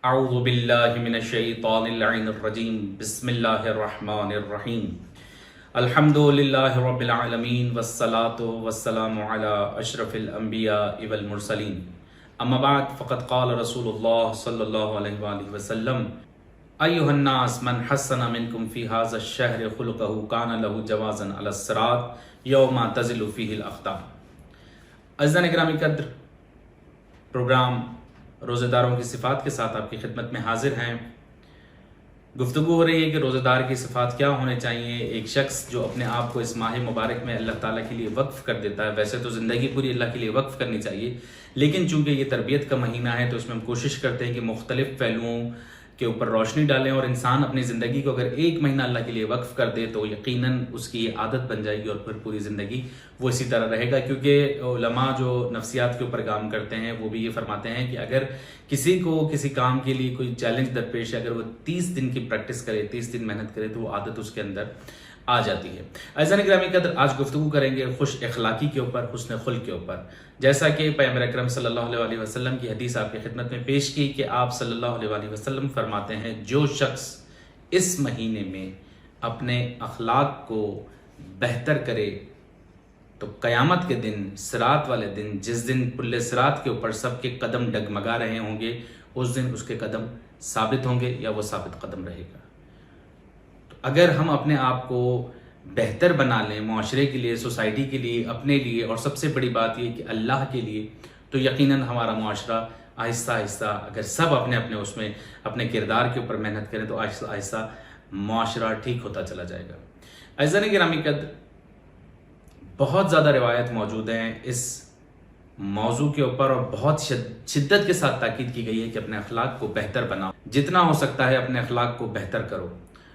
اعوذ باللہ من الشیطان اللعین الرجیم بسم اللہ الرحمن الرحیم الحمد للہ رب العالمین والصلاة والسلام علی اشرف الانبیاء والمرسلین اما بعد فقد قال رسول اللہ صلی اللہ علیہ وآلہ وسلم ایہا الناس من حسن منکم فی هذا الشہر خلقہ کان له جوازا علی الصراط یوم تزل فیہ الاقدام۔ عزیزان اکرامی قدر، پروگرام روزہ داروں کی صفات کے ساتھ آپ کی خدمت میں حاضر ہیں۔ گفتگو ہو رہی ہے کہ روزہ دار کی صفات کیا ہونے چاہیے۔ ایک شخص جو اپنے آپ کو اس ماہ مبارک میں اللہ تعالیٰ کے لیے وقف کر دیتا ہے، ویسے تو زندگی پوری اللہ کے لیے وقف کرنی چاہیے، لیکن چونکہ یہ تربیت کا مہینہ ہے تو اس میں ہم کوشش کرتے ہیں کہ مختلف پہلوؤں کے اوپر روشنی ڈالیں، اور انسان اپنی زندگی کو اگر ایک مہینہ اللہ کے لیے وقف کر دے تو یقیناً اس کی یہ عادت بن جائے گی اور پھر پوری زندگی وہ اسی طرح رہے گا۔ کیونکہ علماء جو نفسیات کے اوپر کام کرتے ہیں وہ بھی یہ فرماتے ہیں کہ اگر کسی کو کسی کام کے لیے کوئی چیلنج درپیش ہے، اگر وہ 30 دن کی پریکٹس کرے، 30 دن محنت کرے تو وہ عادت اس کے اندر آ جاتی ہے۔ عزیزان گرامی قدر، آج گفتگو کریں گے خوش اخلاقی کے اوپر، حسن خلق کے اوپر۔ جیسا کہ پیغمبر اکرم صلی اللہ علیہ وسلم کی حدیث آپ کی خدمت میں پیش کی کہ آپ صلی اللہ علیہ وسلم فرماتے ہیں، جو شخص اس مہینے میں اپنے اخلاق کو بہتر کرے تو قیامت کے دن، صراط والے دن، جس دن پل صراط کے اوپر سب کے قدم ڈگمگا رہے ہوں گے، اس دن اس کے قدم ثابت ہوں گے یا وہ ثابت قدم رہے گا۔ اگر ہم اپنے آپ کو بہتر بنا لیں معاشرے کے لیے، سوسائٹی کے لیے، اپنے لیے، اور سب سے بڑی بات یہ کہ اللہ کے لیے، تو یقیناً ہمارا معاشرہ آہستہ آہستہ، اگر سب اپنے اس میں اپنے کردار کے اوپر محنت کریں تو آہستہ آہستہ معاشرہ ٹھیک ہوتا چلا جائے گا۔ عزیزان گرامی قدر، بہت زیادہ روایت موجود ہیں اس موضوع کے اوپر، اور بہت شدت کے ساتھ تاکید کی گئی ہے کہ اپنے اخلاق کو بہتر بناؤ، جتنا ہو سکتا ہے اپنے اخلاق کو بہتر کرو۔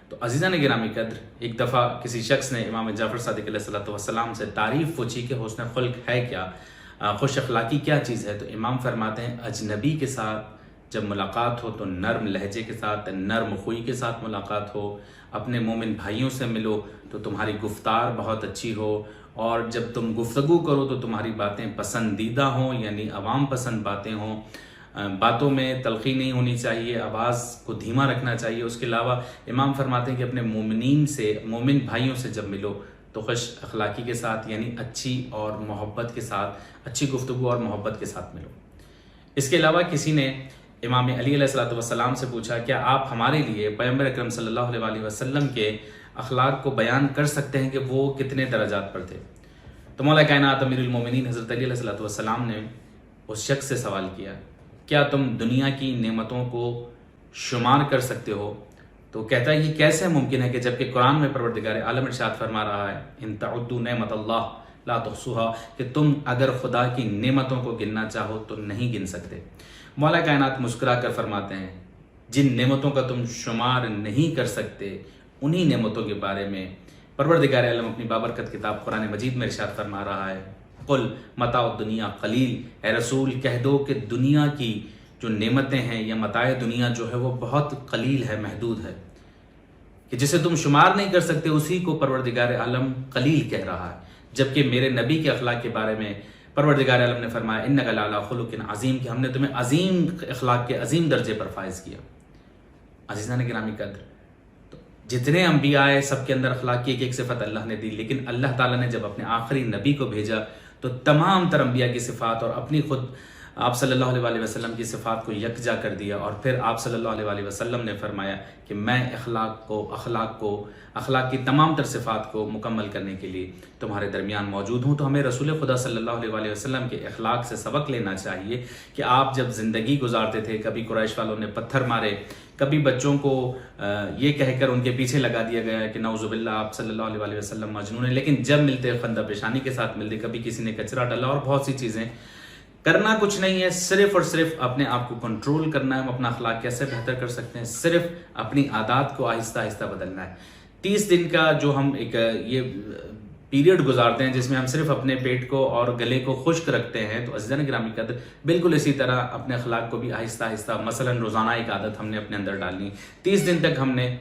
تو عزیزان گرامی قدر، ایک دفعہ کسی شخص نے امام جعفر صادق علیہ السلام سے تعریف پوچھی کہ حسن خلق ہے کیا، خوش اخلاقی کیا چیز ہے؟ تو امام فرماتے ہیں، اجنبی کے ساتھ جب ملاقات ہو تو نرم لہجے کے ساتھ، نرم خوئی کے ساتھ ملاقات ہو، اپنے مومن بھائیوں سے ملو تو تمہاری گفتار بہت اچھی ہو، اور جب تم گفتگو کرو تو تمہاری باتیں پسندیدہ ہوں، یعنی عوام پسند باتیں ہوں، باتوں میں تلخی نہیں ہونی چاہیے، آواز کو دھیما رکھنا چاہیے۔ اس کے علاوہ امام فرماتے ہیں کہ اپنے مومن بھائیوں سے جب ملو تو خوش اخلاقی کے ساتھ، یعنی اچھی اور محبت کے ساتھ، اچھی گفتگو اور محبت کے ساتھ ملو۔ اس کے علاوہ کسی نے امام علی علیہ السلام سے پوچھا، کیا آپ ہمارے لیے پیغمبر اکرم صلی اللہ علیہ وسلم کے اخلاق کو بیان کر سکتے ہیں کہ وہ کتنے درجات پر تھے؟ تو مولا کائنات امیر المومنین حضرت علی علیہ السلام نے اس شخص سے سوال کیا، کیا تم دنیا کی نعمتوں کو شمار کر سکتے ہو؟ تو کہتا ہے، یہ کیسے ممکن ہے کہ جبکہ قرآن میں پروردگار عالم ارشاد فرما رہا ہے، ان تعدوا نعمت اللہ لا تحصوها، کہ تم اگر خدا کی نعمتوں کو گننا چاہو تو نہیں گن سکتے۔ مولا کائنات مسکرا کر فرماتے ہیں، جن نعمتوں کا تم شمار نہیں کر سکتے، انہی نعمتوں کے بارے میں پروردگار عالم اپنی بابرکت کتاب قرآن مجید میں ارشاد فرما رہا ہے، قل متاع الدنیا قلیل، اے رسول کہہ دو کہ دنیا کی جو نعمتیں ہیں یا متاع دنیا جو ہے وہ بہت قلیل ہے، محدود ہے، کہ جسے تم شمار نہیں کر سکتے اسی کو پروردگار عالم قلیل کہہ رہا ہے۔ جبکہ میرے نبی کے اخلاق کے بارے میں پروردگار عالم نے فرمایا، انک لعلی خلق عظیم، کہ ہم نے تمہیں عظیم اخلاق کے عظیم درجے پر فائز کیا۔ عزیزان گرامی قدر، جتنے انبیاء آئے سب کے اندر اخلاق کی ایک صفت اللہ نے دی، لیکن اللہ تعالیٰ نے جب اپنے آخری نبی کو بھیجا تو تمام تر انبیاء کی صفات اور اپنی خود آپ صلی اللہ علیہ وسلم کی صفات کو یکجا کر دیا، اور پھر آپ صلی اللہ علیہ وسلم نے فرمایا کہ میں اخلاق کی تمام تر صفات کو مکمل کرنے کے لیے تمہارے درمیان موجود ہوں۔ تو ہمیں رسول خدا صلی اللہ علیہ وسلم کے اخلاق سے سبق لینا چاہیے کہ آپ جب زندگی گزارتے تھے، کبھی قریش والوں نے پتھر مارے، کبھی بچوں کو یہ کہہ کر ان کے پیچھے لگا دیا گیا کہ نعوذ باللہ آپ صلی اللہ علیہ وسلم مجنون ہیں، لیکن جب ملتے خندہ پیشانی کے ساتھ ملتے، کبھی کسی نے کچرا ڈالا، اور بہت سی چیزیں۔ کرنا کچھ نہیں ہے، صرف اور صرف اپنے آپ کو کنٹرول کرنا ہے۔ ہم اپنا اخلاق کیسے بہتر کر سکتے ہیں؟ صرف اپنی عادات کو آہستہ آہستہ بدلنا ہے۔ 30 دن کا جو ہم ایک یہ پیریڈ گزارتے ہیں جس میں ہم صرف اپنے پیٹ کو اور گلے کو خشک رکھتے ہیں، تو عزیزان گرامی قدر بالکل اسی طرح اپنے اخلاق کو بھی آہستہ آہستہ، مثلا روزانہ ایک عادت ہم نے اپنے اندر ڈالنی، 30 دن تک ہم نے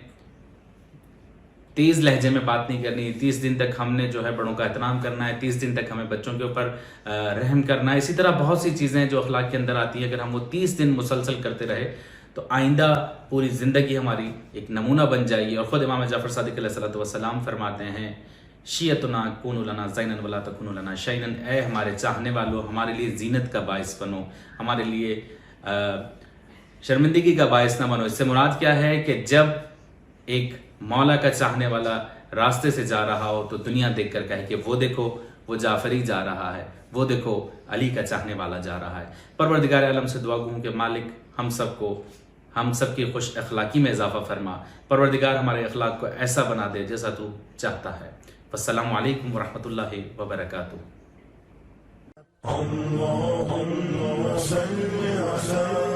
تیز لہجے میں بات نہیں کرنی، 30 دن تک ہم نے جو ہے بڑوں کا احترام کرنا ہے، 30 دن تک ہمیں بچوں کے اوپر رحم کرنا ہے۔ اسی طرح بہت سی چیزیں جو اخلاق کے اندر آتی ہیں، اگر ہم وہ 30 دن مسلسل کرتے رہے تو آئندہ پوری زندگی ہماری ایک نمونہ بن جائے گی. اور خود امام جعفر صادق علیہ الصلوۃ والسلام فرماتے ہیں شیعتنا کونوا لنا زینا ولا تکونوا لنا شیئا، اے ہمارے چاہنے والوں ہمارے لیے زینت کا باعث بنو، ہمارے لیے شرمندگی کا باعث نہ بنو. اس سے مراد کیا ہے کہ جب ایک مولا کا چاہنے والا راستے سے جا رہا ہو تو دنیا دیکھ کر کہے کہ وہ دیکھو وہ جعفری جا رہا ہے، وہ دیکھو علی کا چاہنے والا جا رہا ہے. پروردگار عالم سے دعا گوں کہ مالک ہم سب کی خوش اخلاقی میں اضافہ فرما. پروردگار ہمارے اخلاق کو ایسا بنا دے جیسا تو چاہتا ہے. السلام علیکم ورحمۃ اللہ وبرکاتہ. اللهم صل وسلم